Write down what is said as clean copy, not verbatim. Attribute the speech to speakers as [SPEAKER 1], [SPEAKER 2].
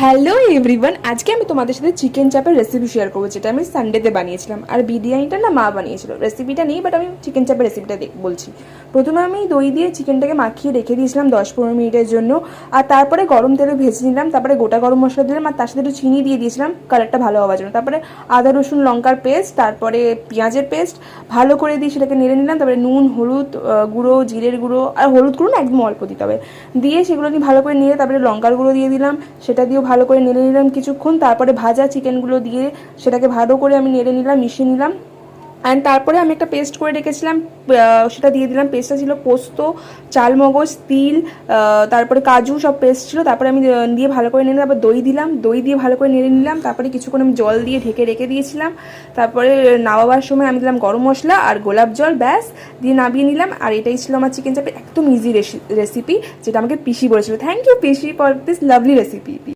[SPEAKER 1] Hello everyone, আজকে আমি তোমাদের সাথে চিকেন চাপের রেসিপি শেয়ার করবো, যেটা আমি সানডেতে বানিয়েছিলাম। আর বিরিয়ানিটা না মা বানিয়েছিল, রেসিপিটা নেই, বাট আমি চিকেন চাপের রেসিপিটা বলছি। প্রথমে আমি দই দিয়ে চিকেনটাকে মাখিয়ে রেখে দিয়েছিলাম 10-15 মিনিটের জন্য। আর তারপরে গরম তেলে ভেজে নিলাম, তারপরে গোটা গরম মশলা দিলাম, আর তার সাথে একটু চিনি দিয়ে দিয়েছিলাম কালারটা ভালো হওয়ার জন্য। তারপরে আদা রসুন লঙ্কার পেস্ট, তারপরে পেঁয়াজের পেস্ট ভালো করে দিয়ে সেটাকে নেড়ে নিলাম। তারপরে নুন, হলুদ গুঁড়ো, জিরের গুঁড়ো, আর হলুদ গুঁড়ো না একদম অল্প দিতে হবে, দিয়ে সেগুলো নিয়ে ভালো করে নিয়ে তারপরে লঙ্কার গুঁড়ো দিয়ে দিলাম, সেটা দিয়েও ভালো করে নেড়ে নিলাম কিছুক্ষণ। তারপরে ভাজা চিকেনগুলো দিয়ে সেটাকে ভালো করে আমি নেড়ে নিলাম, মিশিয়ে নিলাম। অ্যান্ড তারপরে আমি একটা পেস্ট করে রেখেছিলাম, সেটা দিয়ে দিলাম। পেস্টটা ছিল পোস্ত, চালমগজ, তিল, তারপরে কাজু, সব পেস্ট ছিল। তারপরে আমি দিয়ে ভালো করে নেড়ে তারপর দই দিলাম, দই দিয়ে ভালো করে নেড়ে নিলাম। তারপরে কিছুক্ষণ আমি জল দিয়ে ঢেকে রেখে দিয়েছিলাম। তারপরে নামাবার সময় আমি দিলাম গরম মশলা আর গোলাপ জল, ব্যাস দিয়ে নামিয়ে নিলাম। আর এটাই ছিল আমার চিকেন চাপের একদম ইজি রেসিপি, যেটা আমাকে পিসি বলেছিল। থ্যাংক ইউ পিসি ফর দিস লাভলি রেসিপি।